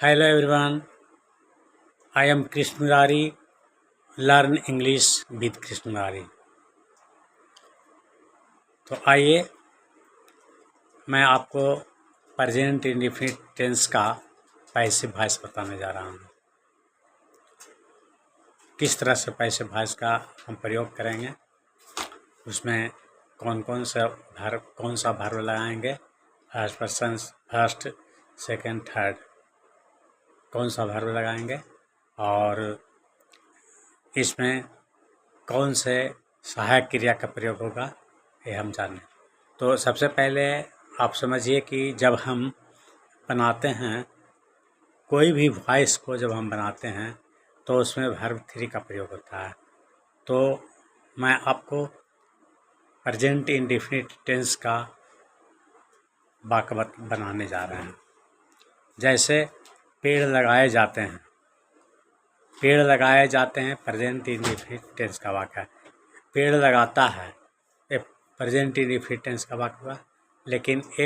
Hello everyone, I am Krishna Murari. Learn English with Krishna Murari. तो आइए मैं आपको प्रेजेंट इंडेफिनिट टेंस का पैसिव वॉइस बताने जा रहा हूँ। किस तरह से पैसिव वॉइस का हम प्रयोग करेंगे, उसमें कौन सा वर्ब लगाएंगे, first person, first, second, third, कौन सा वर्ब लगाएंगे और इसमें कौन से सहायक क्रिया का प्रयोग होगा, ये हम जानें। तो सबसे पहले आप समझिए कि जब हम बनाते हैं कोई भी वॉइस को, जब हम बनाते हैं तो उसमें वर्ब 3 का प्रयोग होता है। तो मैं आपको प्रेजेंट इंडेफिनिट टेंस का वाक्य बनाने जा रहे हैं। जैसे पेड़ लगाए जाते हैं, पेड़ लगाए जाते हैं प्रेजेंट इंडेफिनिट टेंस का वाक्य है। पेड़ लगाता है, ये प्रेजेंट इंडेफिनिट टेंस का वाक्य हुआ, लेकिन ये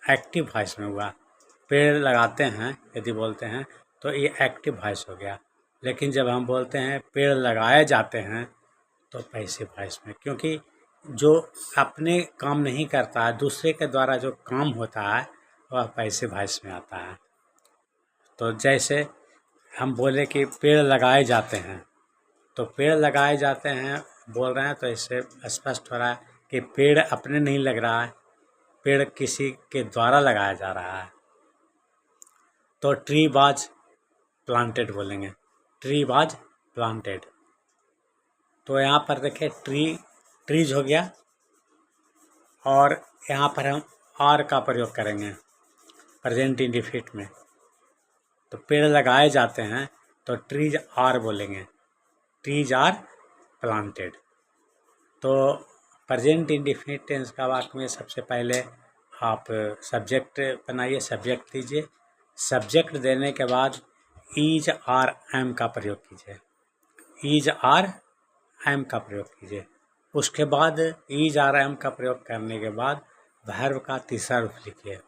एक्टिव वॉइस में हुआ। पेड़ लगाते हैं यदि बोलते हैं तो ये एक्टिव वॉइस हो गया, लेकिन जब हम बोलते हैं पेड़ लगाए जाते हैं तो पैसिव वॉइस में, क्योंकि जो अपने काम नहीं करता है, दूसरे के द्वारा जो काम होता है वह पैसिव वॉइस में आता है। तो जैसे हम बोले कि पेड़ लगाए जाते हैं, तो पेड़ लगाए जाते हैं बोल रहे हैं तो इससे स्पष्ट हो रहा है कि पेड़ अपने नहीं लग रहा है, पेड़ किसी के द्वारा लगाया जा रहा है। तो ट्री वाज प्लांटेड बोलेंगे, ट्री वाज प्लांटेड। तो यहाँ पर देखिए ट्रीज हो गया, और यहाँ पर हम आर का प्रयोग करेंगे प्रेजेंट इंडेफिनिट में। तो पेड़ लगाए जाते हैं तो ट्रीज आर बोलेंगे, ट्रीज आर प्लांटेड। तो प्रेजेंट इंडेफिनिट टेंस का वाक्य में सबसे पहले आप सब्जेक्ट बनाइए, सब्जेक्ट दीजिए। सब्जेक्ट देने के बाद इज आर एम का प्रयोग कीजिए, इज आर एम का प्रयोग कीजिए। उसके बाद इज आर एम का प्रयोग करने के बाद वर्ब का तीसरा रूप लिखिए।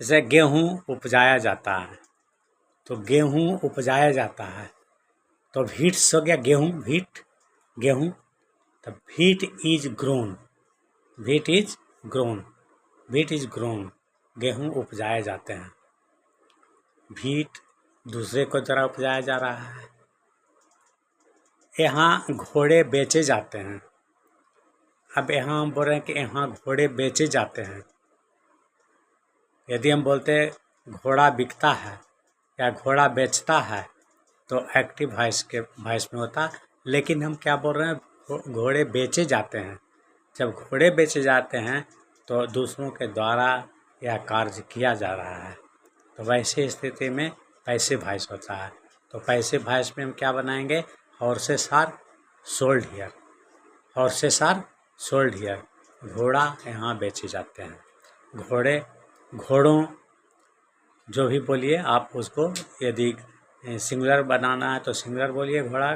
जैसे गेहूँ उपजाया जाता है, तो गेहूँ उपजाया जाता है, तो व्हीट्स हो गया गेहूँ, गेहूँ। तो wheat is grown, wheat is grown, wheat is grown, गेहूँ उपजाए जाते हैं। व्हीट दूसरे को द्वारा उपजाया जा रहा है। यहाँ घोड़े बेचे जाते हैं। अब यहाँ हम बोल रहे हैं कि यहाँ घोड़े बेचे जाते हैं। यदि हम बोलते घोड़ा बिकता है या घोड़ा बेचता है तो एक्टिव वॉइस में होता, लेकिन हम क्या बोल रहे हैं, घोड़े बेचे जाते हैं। जब घोड़े बेचे जाते हैं तो दूसरों के द्वारा यह कार्य किया जा रहा है, तो वैसे स्थिति में पैसिव वॉइस होता है। तो पैसिव वॉइस में हम क्या बनाएंगे, horses are sold here, horses are sold here, घोड़ा यहाँ बेचे जाते हैं। घोड़ों जो भी बोलिए आप उसको, यदि सिंगुलर बनाना है तो सिंगुलर बोलिए घोड़ा,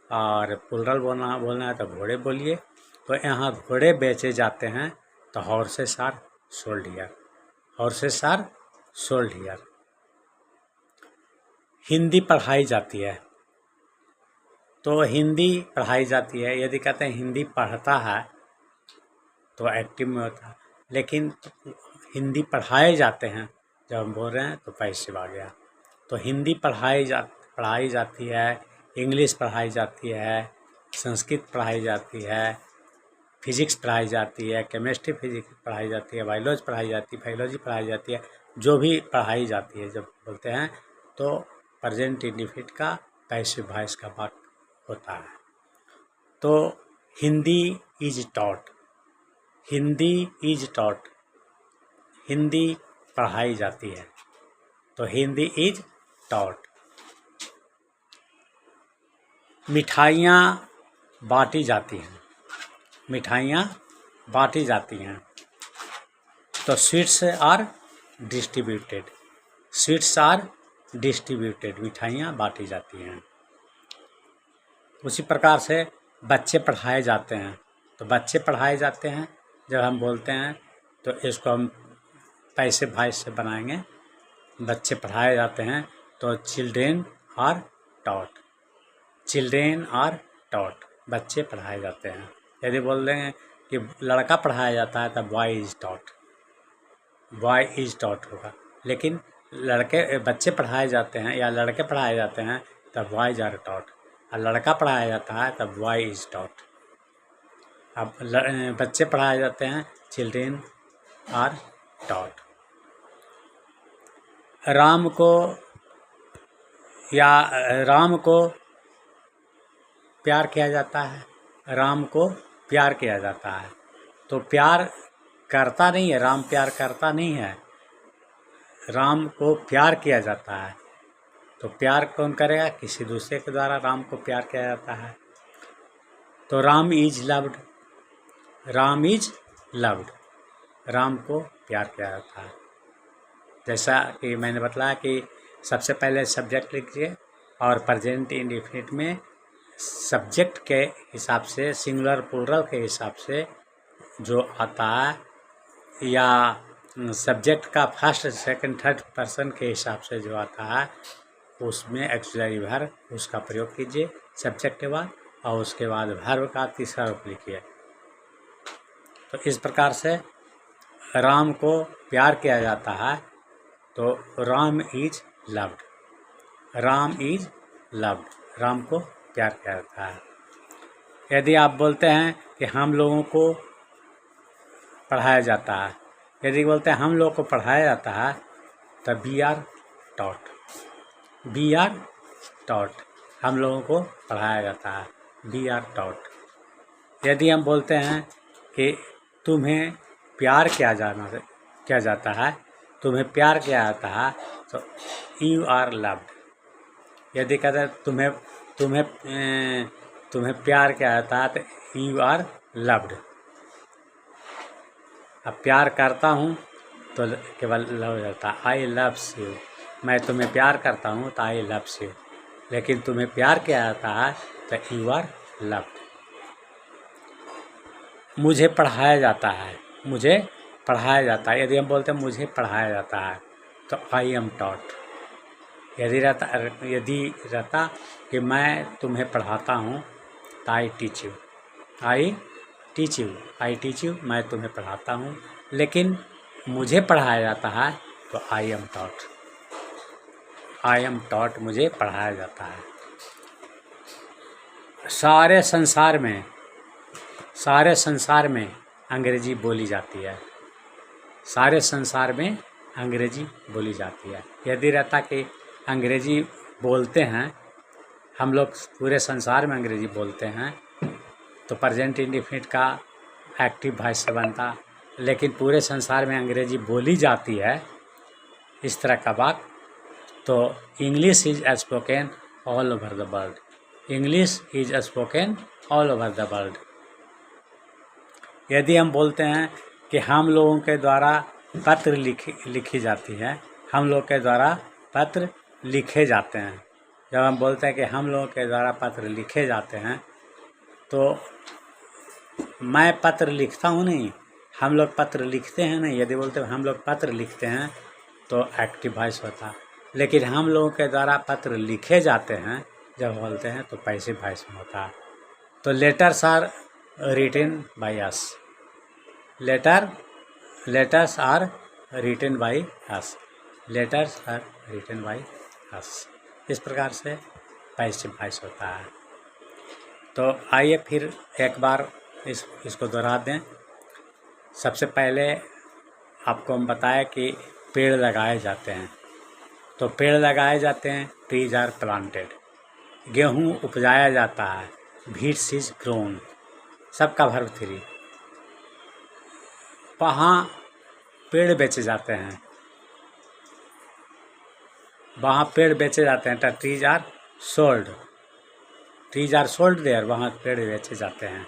और प्लुरल बोलना है तो घोड़े बोलिए। तो यहाँ घोड़े बेचे जाते हैं तो horses are sold here, horses are sold here. Hindi पढ़ाई जाती है, तो हिंदी पढ़ाई जाती है। यदि कहते हैं हिंदी पढ़ता है तो एक्टिव में होता है, लेकिन हिंदी पढ़ाए जाते हैं जब हम बोल रहे हैं तो पैसिव आ गया। तो हिंदी पढ़ाई जाती है, इंग्लिश पढ़ाई जाती है, संस्कृत पढ़ाई जाती है, फिजिक्स पढ़ाई जाती है, केमिस्ट्री फिजिक्स पढ़ाई जाती है, बायोलॉजी पढ़ाई जाती है। जो भी पढ़ाई जाती है जब बोलते हैं तो प्रेजेंट इंडेफिनिट का पैसिव वॉइस का वाक्य होता है। तो Hindi is taught, Hindi is taught, Hindi पढ़ाई जाती है, तो हिंदी इज टॉट। मिठाइयाँ बांटी जाती हैं, मिठाइयाँ बांटी जाती हैं, तो sweets are distributed, sweets are distributed, मिठाइयाँ बांटी जाती हैं। उसी प्रकार से बच्चे पढ़ाए जाते हैं, तो बच्चे पढ़ाए जाते हैं जब हम बोलते हैं तो इसको हम पैसिव वॉइस से बनाएंगे, बच्चे पढ़ाए जाते हैं तो children are taught, children are taught, बच्चे पढ़ाए जाते हैं। यदि बोल दें कि लड़का पढ़ाया जाता है तब boy is taught, boy is taught होगा। लेकिन बच्चे पढ़ाए जाते हैं या लड़के पढ़ाए जाते हैं तब बॉयज आर टॉट, और लड़का पढ़ाया जाता है तब बॉय इज टॉट। अब बच्चे पढ़ाए जाते हैं चिल्ड्रेन आर टॉट। राम को प्यार किया जाता है, राम को प्यार किया जाता है। तो प्यार करता नहीं है, राम प्यार करता नहीं है, राम को प्यार किया जाता है। तो प्यार कौन करेगा? किसी दूसरे के द्वारा राम को प्यार किया जाता है। तो Ram is loved, Ram is loved, Ram को प्यार किया जाता है। जैसा कि मैंने बताया कि सबसे पहले सब्जेक्ट लिखिए और प्रेजेंट इंडेफिनिट में सब्जेक्ट के हिसाब से, सिंगुलर प्लूरल के हिसाब से जो आता है या सब्जेक्ट का फर्स्ट सेकंड थर्ड पर्सन के हिसाब से जो आता है उसमें एक्सिलरी वर्ब उसका प्रयोग कीजिए सब्जेक्ट के बाद, और उसके बाद वर्ब का तीसरा रूप लिखिए। तो इस प्रकार से राम को प्यार किया जाता है तो Ram is loved, Ram is loved, Ram को प्यार किया जाता है। यदि आप बोलते हैं कि हम लोगों को पढ़ाया जाता है, यदि बोलते हैं हम लोगों को पढ़ाया जाता है तब we are taught, we are taught, हम लोगों को पढ़ाया जाता है, बी आर टॉट। यदि हम बोलते हैं कि तुम्हें प्यार किया जाता है, तुम्हें प्यार किया जाता है तो यू आर लव्ड। यदि कहते हैं तुम्हें प्यार किया जाता है तो यू आर लव्ड। अब प्यार करता हूँ तो केवल लव हो जाता है, आई लव्स यू, मैं तुम्हें प्यार करता हूँ तो आई लव्स यू। लेकिन तुम्हें प्यार किया जाता है तो यू आर लव्ड। मुझे पढ़ाया जाता है, मुझे पढ़ाया जाता है, यदि हम बोलते हैं मुझे पढ़ाया जाता है तो आई एम टॉट। यदि रहता कि मैं तुम्हें पढ़ाता हूँ तो I teach you, I teach you, I teach you, मैं तुम्हें पढ़ाता हूँ। लेकिन मुझे पढ़ाया जाता है तो I am taught, I am taught, मुझे पढ़ाया जाता है। सारे संसार में अंग्रेजी बोली जाती है, सारे संसार में अंग्रेजी बोली जाती है। यदि रहता कि अंग्रेजी बोलते हैं, हम लोग पूरे संसार में अंग्रेजी बोलते हैं तो प्रेजेंट इंडेफिनिट का एक्टिव वॉइस से बनता। लेकिन पूरे संसार में अंग्रेजी बोली जाती है इस तरह का वाक्य, तो English is spoken all over the world, English is spoken all over the world. यदि हम बोलते हैं कि हम लोगों के द्वारा पत्र लिखी जाती है, हम लोग के द्वारा पत्र लिखे जाते हैं, जब हम बोलते हैं कि हम लोगों के द्वारा पत्र लिखे जाते हैं तो मैं पत्र लिखता हूँ नहीं, हम लोग पत्र लिखते हैं नहीं। यदि बोलते हैं हम लोग पत्र लिखते हैं तो एक्टिव वॉइस होता। लेकिन हम लोगों के द्वारा पत्र लिखे जाते हैं जब बोलते हैं तो पैसिव वॉइस में होता है। तो letters are written by us, letters are written by us, letters are written by us. इस प्रकार से पैसिव वॉइस होता है। तो आइए फिर एक बार इसको दोहरा दें। सबसे पहले आपको हम बताया कि पेड़ लगाए जाते हैं, तो पेड़ लगाए जाते हैं, ट्रीज आर प्लांटेड। गेहूँ उपजाया जाता है, व्हीट्स इज ग्रोन, सबका वर्ब 3। वहाँ पेड़ बेचे जाते हैं, वहाँ पेड़ बेचे जाते हैं, trees are sold, trees are sold there, वहाँ पेड़ बेचे जाते हैं।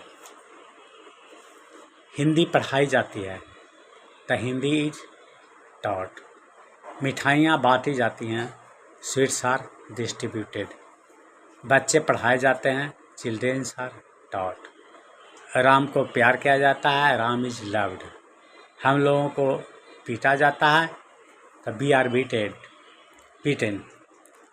हिंदी पढ़ाई जाती है तो हिंदी इज टॉट। मिठाइयाँ बांटी जाती हैं, स्वीट्स आर डिस्ट्रीब्यूटेड। बच्चे पढ़ाए जाते हैं, चिल्ड्रेंस आर टॉट। राम को प्यार किया जाता है, राम इज लव्ड। हम लोगों को पीटा जाता है तो बी आर बीटेड, बीटेन,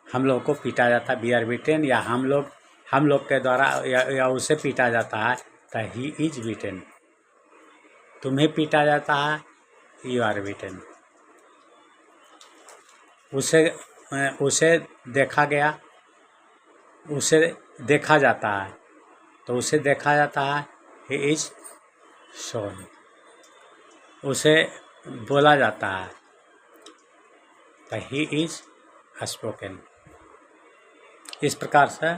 हम लोग को पीटा जाता है, वी आर बीटेन, या हम लोग के द्वारा या उसे पीटा जाता है, तो ही इज बीटेन। तुम्हें पीटा जाता है, यू आर बीटेन। उसे देखा गया, उसे देखा जाता है, तो उसे देखा जाता है, ही इज शोन। उसे बोला जाता है, तो ही इज स्पोकन। इस प्रकार से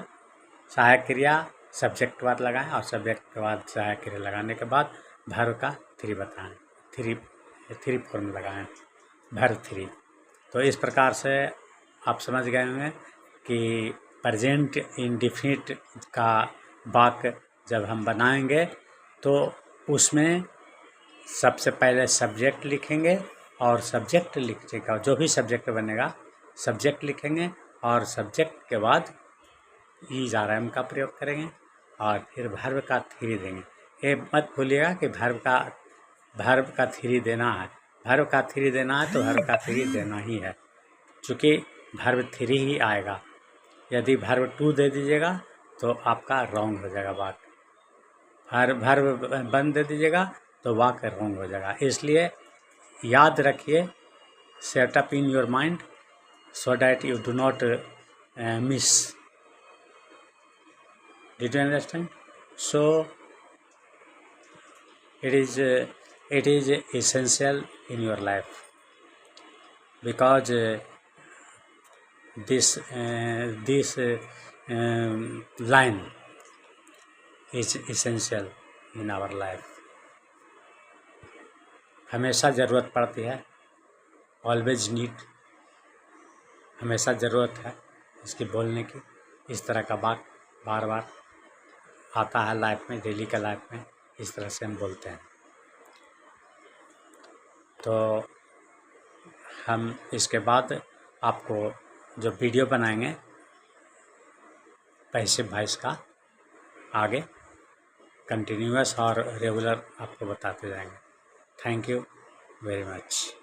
सहायक क्रिया सब्जेक्ट के बाद लगाएं और सब्जेक्ट के बाद सहायक क्रिया लगाने के बाद वर्ब का थ्री बताएं, थ्री फॉर्म लगाएं, वर्ब थ्री। तो इस प्रकार से आप समझ गए होंगे कि प्रेजेंट इंडेफिनिट का वाक्य जब हम बनाएंगे तो उसमें सबसे पहले सब्जेक्ट लिखेंगे, और सब्जेक्ट लिखने का जो भी सब्जेक्ट बनेगा सब्जेक्ट लिखेंगे, और सब्जेक्ट के बाद ईज आर एम का प्रयोग करेंगे, और फिर वर्ब का थ्री देंगे। ये मत भूलिएगा कि वर्ब का थ्री देना है, वर्ब का थ्री देना है तो वर्ब का थ्री देना ही है, चूँकि वर्ब थ्री ही आएगा। यदि वर्ब टू दे दीजिएगा तो आपका रॉन्ग हो जाएगा वाक्य, वर्ब वन दे दीजिएगा तो वाक्य रॉन्ग हो जाएगा। इसलिए याद रखिए, set up in your mind so that you do not miss. Did you understand? So it is essential in your life, because this line is essential in our life. हमेशा ज़रूरत पड़ती है, ऑलवेज नीड, हमेशा ज़रूरत है इसकी बोलने की। इस तरह का बात बार बार आता है लाइफ में, डेली का लाइफ में इस तरह से हम बोलते हैं। तो हम इसके बाद आपको जो वीडियो बनाएंगे पैसिव वॉइस का आगे कंटिन्यूअस और रेगुलर आपको बताते जाएंगे। Thank you very much.